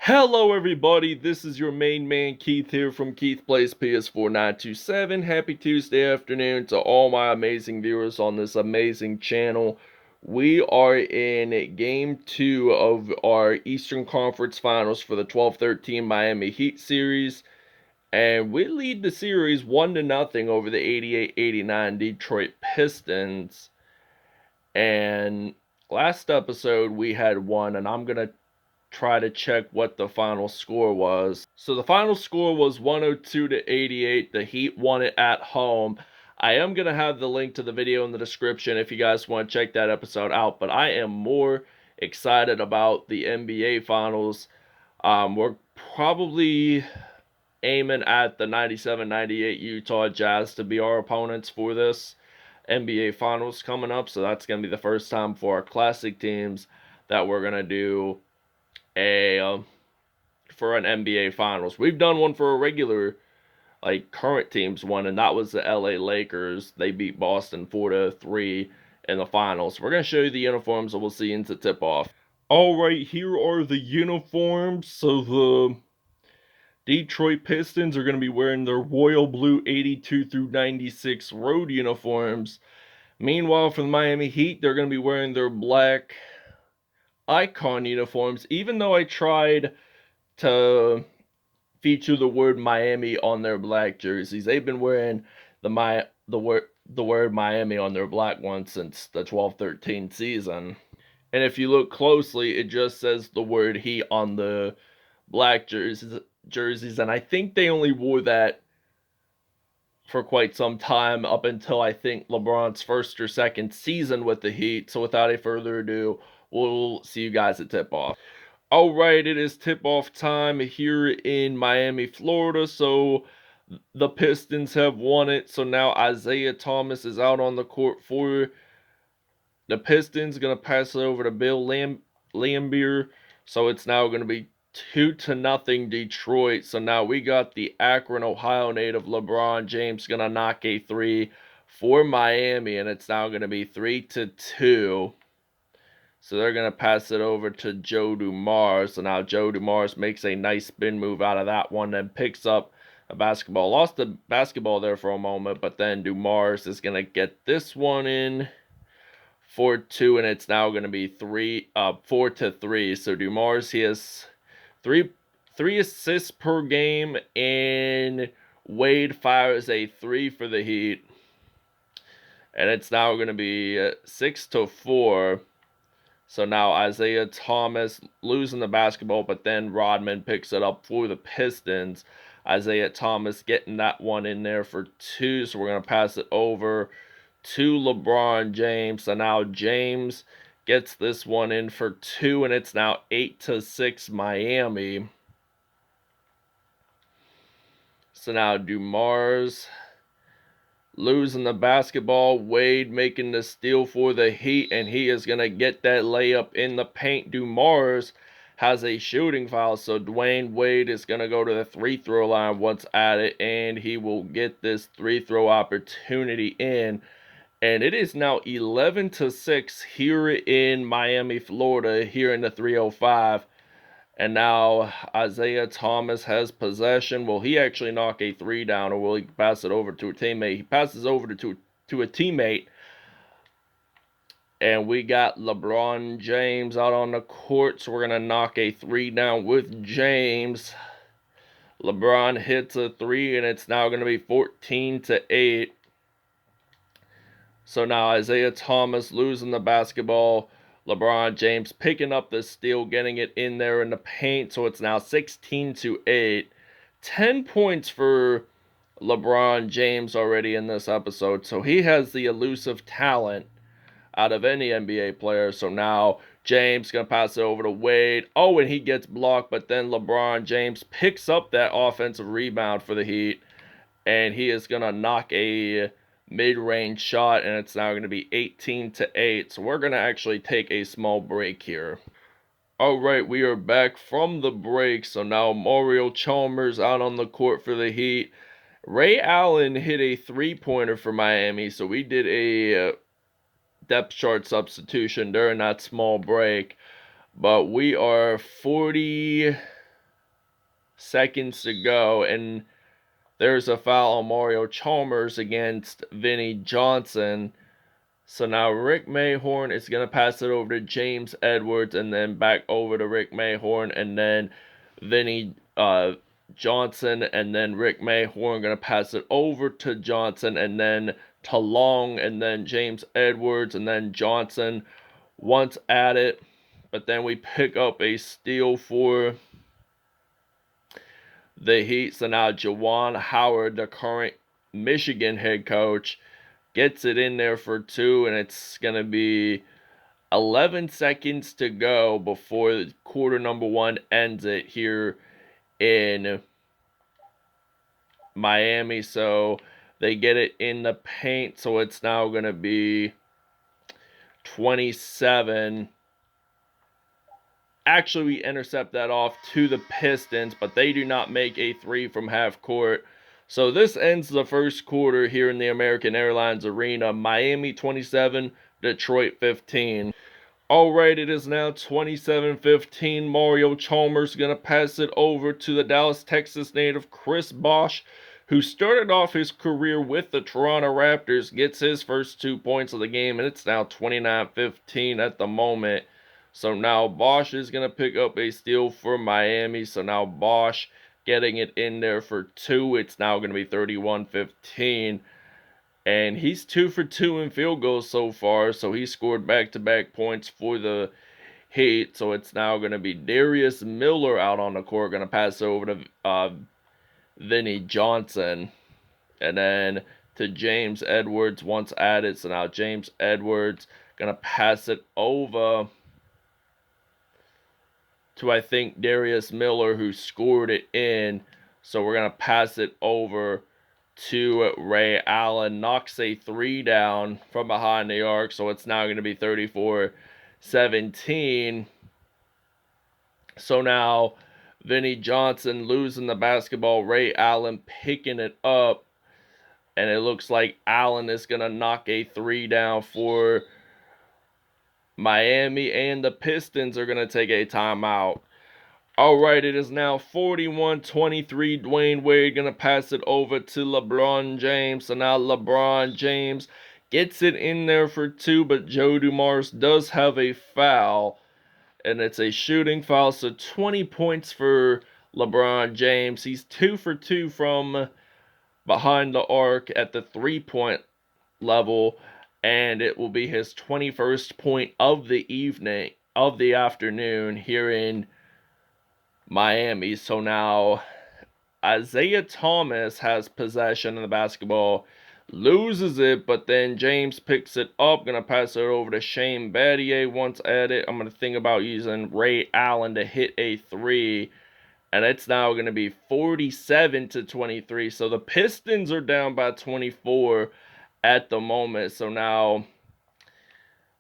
Hello everybody, this is your main man Keith here from Keith Plays PS4 927. Happy Tuesday afternoon to all my amazing viewers on this amazing channel. We are in Game 2 of our Eastern Conference Finals for the 12-13 Miami Heat series. And we lead the series 1-0 over the 88-89 Detroit Pistons. And last episode we had won, and I'm going to try to check what the final score was. So the final score was 102 to 88. The Heat won it at home. I am going to have the link to the video in the description if you guys want to check that episode out, but I am more excited about the NBA Finals. We're probably aiming at the 97-98 Utah Jazz to be our opponents for this NBA Finals coming up, so that's going to be the first time for our classic teams that we're going to do for an NBA Finals. We've done one for a regular, current teams one, and that was the LA Lakers. They beat Boston 4-3 in the finals. We're going to show you the uniforms that we'll see into tip-off. Alright, here are the uniforms. So the Detroit Pistons are going to be wearing their royal blue 82 through 96 road uniforms. Meanwhile, for the Miami Heat, they're going to be wearing their black icon uniforms, even though I tried to feature the word Miami on their black jerseys. They've been wearing the word Miami on their black ones since the 12-13 season. And if you look closely, it just says the word Heat on the black jerseys, and I think they only wore that for quite some time, up until I think LeBron's first or second season with the Heat. So without any further ado, we'll see you guys at tip-off. Alright, it is tip-off time here in Miami, Florida. So the Pistons have won it. So now Isaiah Thomas is out on the court for the Pistons. Going to pass it over to Bill Laimbeer. So it's now going to be 2-0 Detroit. So now we got the Akron, Ohio native LeBron James going to knock a three for Miami, and it's now going to be 3-2. So they're going to pass it over to Joe Dumars. So now Joe Dumars makes a nice spin move out of that one and picks up a basketball. Lost the basketball there for a moment, but then Dumars is going to get this one in for 2, and it's now going to be 4-3. So Dumars, he has three assists per game, and Wade fires a 3 for the Heat, and it's now going to be 6-4. So now Isaiah Thomas losing the basketball, but then Rodman picks it up for the Pistons. Isaiah Thomas getting that one in there for 2, so we're going to pass it over to LeBron James. So now James gets this one in for 2, and it's now 8-6 Miami. So now Dumars losing the basketball. Wade making the steal for the Heat, and he is going to get that layup in the paint. Dumars has a shooting foul, so Dwyane Wade is going to go to the free-throw line once at it, and he will get this free-throw opportunity in. And it is now 11-6 here in Miami, Florida, here in the 305. And now Isaiah Thomas has possession. Will he actually knock a 3 down, or will he pass it over to a teammate? He passes over to a teammate. And we got LeBron James out on the court, so we're going to knock a 3 down with James. LeBron hits a 3, and it's now going to be 14-8. So now Isaiah Thomas losing the basketball. LeBron James picking up the steal, getting it in there in the paint. So it's now 16-8. 10 points for LeBron James already in this episode. So he has the elusive talent out of any NBA player. So now James going to pass it over to Wade. Oh, and he gets blocked. But then LeBron James picks up that offensive rebound for the Heat. And he is going to knock a mid-range shot, and it's now going to be 18-8. So we're going to actually take a small break here. Alright, we are back from the break. So now Mario Chalmers out on the court for the Heat. Ray Allen hit a 3-pointer for Miami, so we did a depth chart substitution during that small break. But we are 40 seconds to go, and there's a foul on Mario Chalmers against Vinnie Johnson. So now Rick Mayhorn is going to pass it over to James Edwards, and then back over to Rick Mayhorn, and then Vinnie Johnson, and then Rick Mayhorn going to pass it over to Johnson, and then to Long, and then James Edwards, and then Johnson once at it. But then we pick up a steal for the Heat. So now Juwan Howard, the current Michigan head coach, gets it in there for 2, and it's going to be 11 seconds to go before quarter number 1 ends it here in Miami. So they get it in the paint, so it's now going to be 27. Actually, we intercept that off to the Pistons, but they do not make a 3 from half court. So this ends the first quarter here in the American Airlines Arena. Miami 27, Detroit 15. Alright, it is now 27-15. Mario Chalmers going to pass it over to the Dallas, Texas native Chris Bosh, who started off his career with the Toronto Raptors, gets his first 2 points of the game, and it's now 29-15 at the moment. So now Bosh is going to pick up a steal for Miami. So now Bosh getting it in there for 2. It's now going to be 31-15. And he's 2 for 2 in field goals so far. So he scored back-to-back points for the Heat. So it's now going to be Darius Miller out on the court. Going to pass over to Vinnie Johnson. And then to James Edwards once added. So now James Edwards going to pass it over to, I think, Darius Miller, who scored it in. So we're going to pass it over to Ray Allen. Knocks a 3 down from behind the arc. So it's now going to be 34-17. So now Vinnie Johnson losing the basketball. Ray Allen picking it up. And it looks like Allen is going to knock a 3 down for Miami, and the Pistons are going to take a timeout. Alright, it is now 41-23. Dwyane Wade going to pass it over to LeBron James. So now LeBron James gets it in there for 2, but Joe Dumars does have a foul, and it's a shooting foul. So 20 points for LeBron James. He's 2 for 2 from behind the arc at the 3-point level, and it will be his 21st point of the afternoon here in Miami. So now Isaiah Thomas has possession of the basketball, loses it, but then James picks it up. Gonna pass it over to Shane Battier once at it. I'm gonna think about using Ray Allen to hit a 3, and it's now gonna be 47-23. So the Pistons are down by 24 at the moment. So now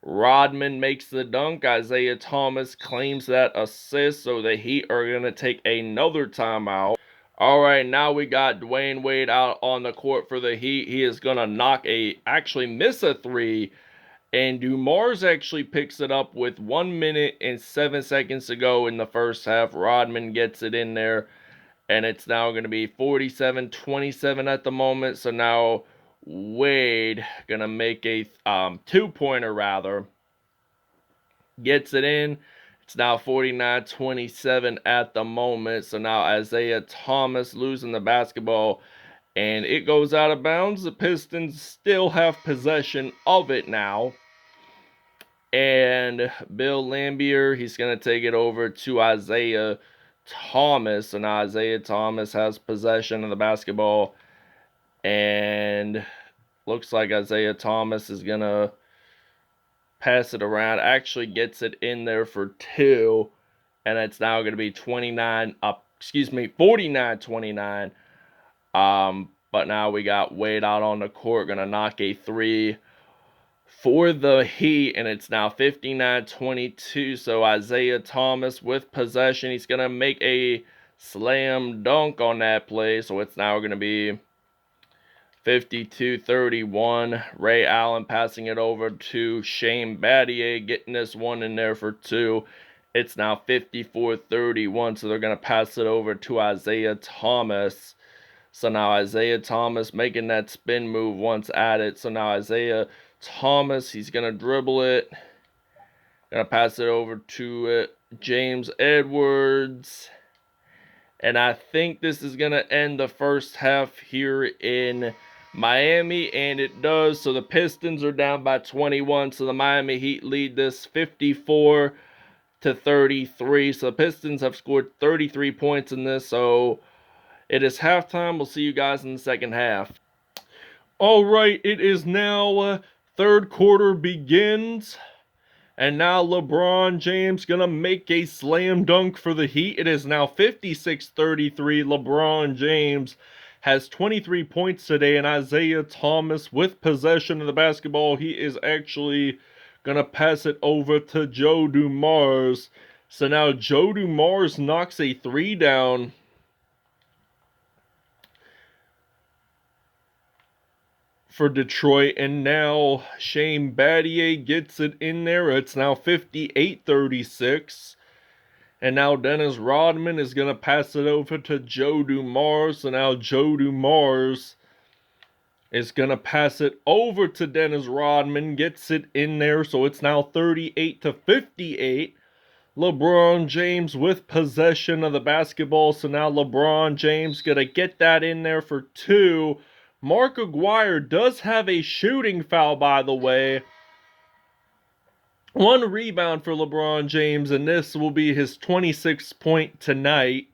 Rodman makes the dunk. Isaiah Thomas claims that assist. So the Heat are going to take another timeout. Alright, now we got Dwyane Wade out on the court for the Heat. He is going to actually miss a 3. And Dumars actually picks it up with 1 minute and 7 seconds to go in the first half. Rodman gets it in there. And it's now going to be 47-27 at the moment. So now Wade going to make a 2-pointer rather. Gets it in. It's now 49-27 at the moment. So now Isaiah Thomas losing the basketball, and it goes out of bounds. The Pistons still have possession of it now. And Bill Laimbeer, he's going to take it over to Isaiah Thomas. And Isaiah Thomas has possession of the basketball, and looks like Isaiah Thomas is going to pass it around. Actually gets it in there for 2, and it's now going to be 49-29. But now we got Wade out on the court, going to knock a 3 for the Heat, and it's now 59-22. So Isaiah Thomas with possession. He's going to make a slam dunk on that play. So it's now going to be 52-31. Ray Allen passing it over to Shane Battier, getting this one in there for 2. It's now 54-31, so they're going to pass it over to Isaiah Thomas. So now Isaiah Thomas making that spin move once at it. So now Isaiah Thomas, he's going to dribble it. Going to pass it over to James Edwards. And I think this is going to end the first half here in Miami, and it does. So the Pistons are down by 21, so the Miami Heat lead this 54-33. So the Pistons have scored 33 points in this, so it is halftime. We'll see you guys in the second half. All right, it is now third quarter begins. And now LeBron James going to make a slam dunk for the Heat. It is now 56-33. LeBron James has 23 points today. And Isaiah Thomas with possession of the basketball. He is actually going to pass it over to Joe Dumars. So now Joe Dumars knocks a three down. For Detroit, and now Shane Battier gets it in there. It's now 58-36. And now Dennis Rodman is going to pass it over to Joe Dumars. So now Joe Dumars is going to pass it over to Dennis Rodman, gets it in there. So it's now 38-58. LeBron James with possession of the basketball. So now LeBron James going to get that in there for two. Mark Aguirre does have a shooting foul, by the way. One rebound for LeBron James, and this will be his 26th point today.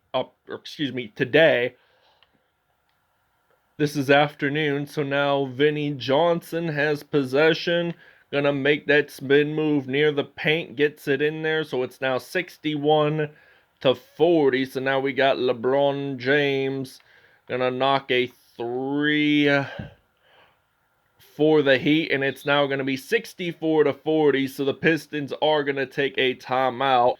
This is afternoon, so now Vinnie Johnson has possession. Gonna make that spin move near the paint, gets it in there, so it's now 61-40. So now we got LeBron James gonna knock a three for the Heat, and it's now going to be 64-40, so the Pistons are going to take a timeout.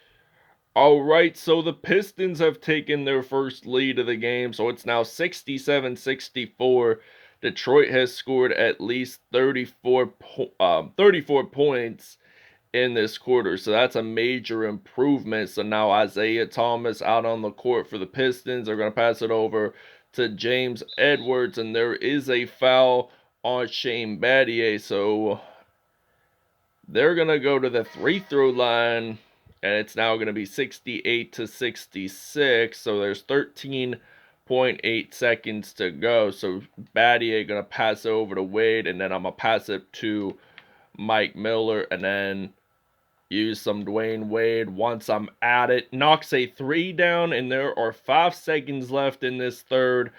Alright, so the Pistons have taken their first lead of the game, so it's now 67-64. Detroit has scored at least 34 points in this quarter, so that's a major improvement. So now Isaiah Thomas out on the court for the Pistons. They're going to pass it over to James Edwards, and there is a foul on Shane Battier, so they're going to go to the free throw line, and it's now going to be 68-66, so there's 13.8 seconds to go. So Battier going to pass over to Wade, and then I'm going to pass it to Mike Miller, and then use some Dwyane Wade once I'm at it. Knocks a three down, and there are 5 seconds left in this third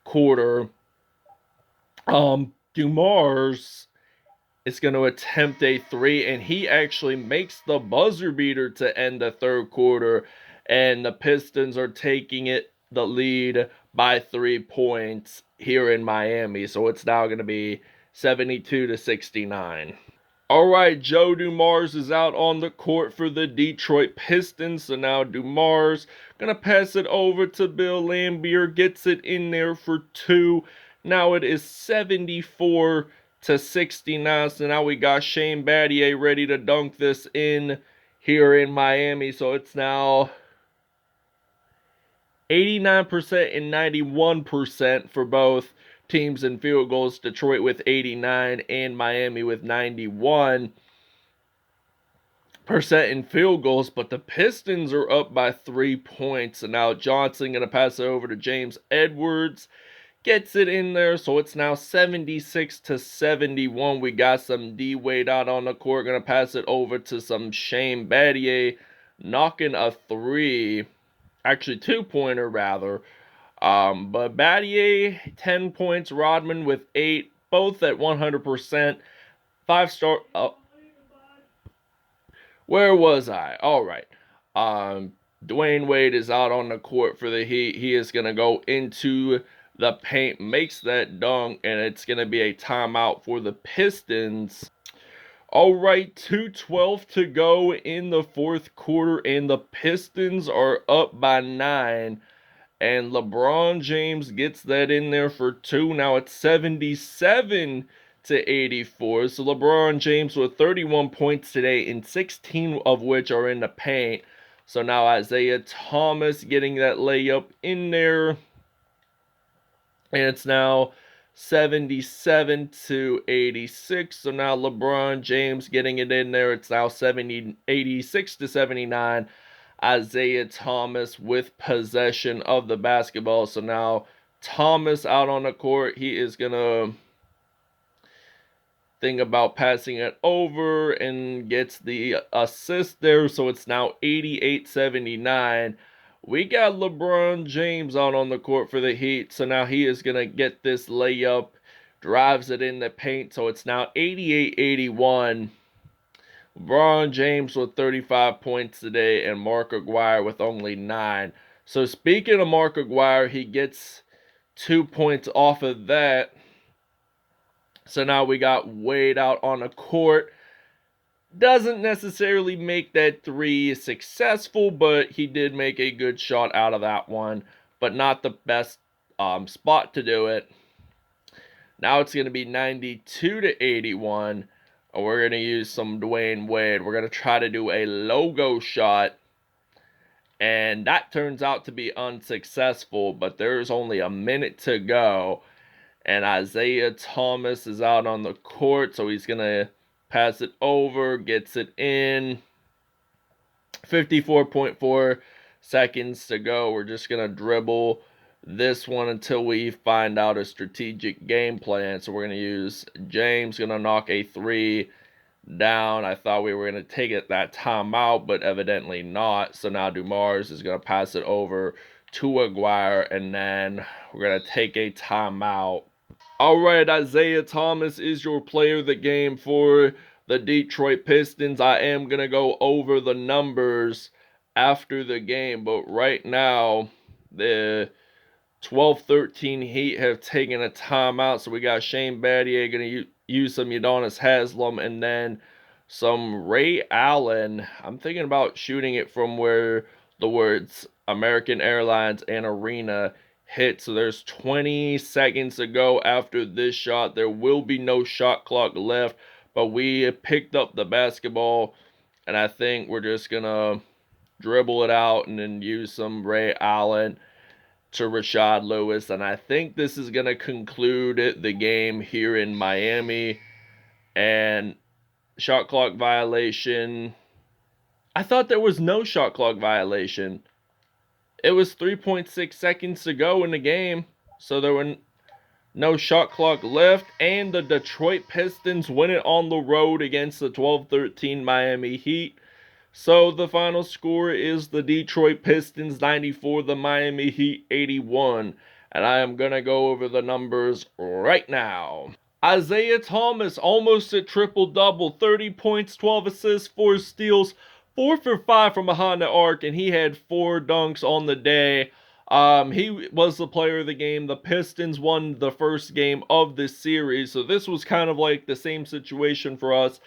quarter. Dumars is going to attempt a three, and he actually makes the buzzer beater to end the third quarter, and the Pistons are taking the lead by 3 points here in Miami. So it's now going to be 72-69. Alright, Joe Dumars is out on the court for the Detroit Pistons. So now Dumars going to pass it over to Bill Laimbeer. Gets it in there for two. Now it is 74-69. So now we got Shane Battier ready to dunk this in here in Miami. So it's now 89% and 91% for both teams in field goals. Detroit with 89 and Miami with 91% in field goals, but the Pistons are up by 3 points. And now Johnson going to pass it over to James Edwards, gets it in there, so it's now 76-71. We got some D Wade out on the court, going to pass it over to some Shane Battier, knocking a three, actually 2-pointer rather. But Battier, 10 points. Rodman with 8. Both at 100%. 5-star. Where was I? Alright. Dwyane Wade is out on the court for the Heat. He is going to go into the paint. Makes that dunk. And it's going to be a timeout for the Pistons. Alright, 2:12 to go in the fourth quarter. And the Pistons are up by 9. And LeBron James gets that in there for 2. Now it's 77-84. So LeBron James with 31 points today, and 16 of which are in the paint. So now Isaiah Thomas getting that layup in there. And it's now 77-86. So now LeBron James getting it in there. It's now 86-79. Isaiah Thomas with possession of the basketball. So now Thomas out on the court. He is going to think about passing it over and gets the assist there. So it's now 88-79. We got LeBron James out on the court for the Heat. So now he is going to get this layup, drives it in the paint. So it's now 88-81. LeBron James with 35 points today and Mark Aguirre with only 9. So speaking of Mark Aguirre, he gets 2 points off of that. So now we got Wade out on the court. Doesn't necessarily make that 3 successful, but he did make a good shot out of that one. But not the best spot to do it. Now it's going to be 92-81. We're going to use some Dwyane Wade. We're going to try to do a logo shot. And that turns out to be unsuccessful. But there's only a minute to go. And Isaiah Thomas is out on the court. So he's going to pass it over. Gets it in. 54.4 seconds to go. We're just going to dribble this one until we find out a strategic game plan. So we're going to use James, going to knock a 3 down. I thought we were going to take it that timeout, but evidently not. So now Dumars is going to pass it over to Aguirre, and then we're going to take a timeout. All right, Isaiah Thomas is your player of the game for the Detroit Pistons. I am going to go over the numbers after the game, but right now the 12-13 Heat have taken a timeout. So we got Shane Battier going to use some Udonis Haslem and then some Ray Allen. I'm thinking about shooting it from where the words American Airlines and Arena hit. So there's 20 seconds to go after this shot. There will be no shot clock left, but we picked up the basketball, and I think we're just going to dribble it out and then use some Ray Allen to Rashad Lewis. And I think this is going to conclude the game here in Miami. And shot clock violation. I thought there was no shot clock violation. It was 3.6 seconds to go in the game. So there were no shot clock left. And the Detroit Pistons win it on the road against the 12-13 Miami Heat. So the final score is the Detroit Pistons 94, the Miami Heat 81. And I am going to go over the numbers right now. Isaiah Thomas almost a triple-double, 30 points, 12 assists, 4 steals, 4 for 5 from behind the arc, and he had 4 dunks on the day. He was the player of the game. The Pistons won the first game of this series, so this was kind of like the same situation for us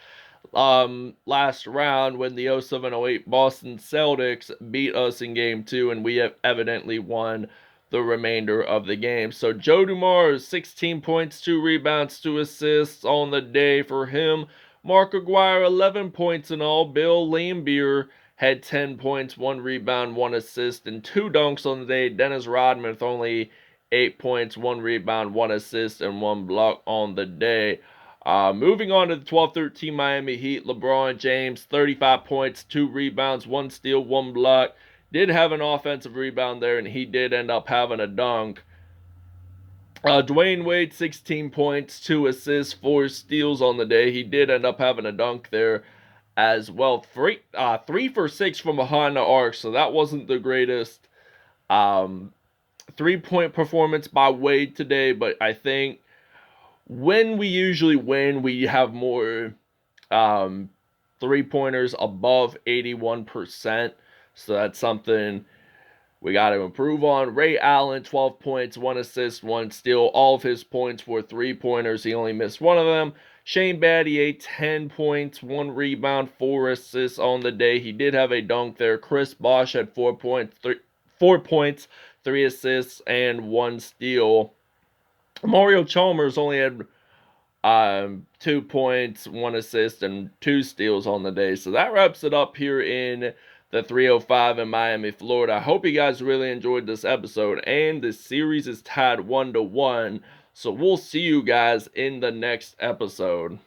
last round when the 07-08 Boston Celtics beat us in game 2, and we have evidently won the remainder of the game. So Joe Dumars, 16 points, 2 rebounds, 2 assists on the day for him. Mark Aguirre, 11 points in all. Bill Laimbeer had 10 points, 1 rebound, 1 assist, and 2 dunks on the day. Dennis Rodman with only 8 points, 1 rebound, 1 assist, and 1 block on the day. Moving on to the 12-13 Miami Heat, LeBron James, 35 points, 2 rebounds, 1 steal, 1 block. Did have an offensive rebound there, and he did end up having a dunk. Dwyane Wade, 16 points, 2 assists, 4 steals on the day. He did end up having a dunk there as well. 3 for 6 from behind the arc, so that wasn't the greatest 3-point performance by Wade today, but I think when we usually win, we have more 3-pointers above 81%. So that's something we got to improve on. Ray Allen, 12 points, 1 assist, 1 steal. All of his points were 3-pointers. He only missed one of them. Shane Battier, 10 points, 1 rebound, 4 assists on the day. He did have a dunk there. Chris Bosh had 4 points, 3 assists, and 1 steal. Mario Chalmers only had 2 points, 1 assist, and 2 steals on the day. So that wraps it up here in the 305 in Miami, Florida. I hope you guys really enjoyed this episode, and the series is tied 1-1. So we'll see you guys in the next episode.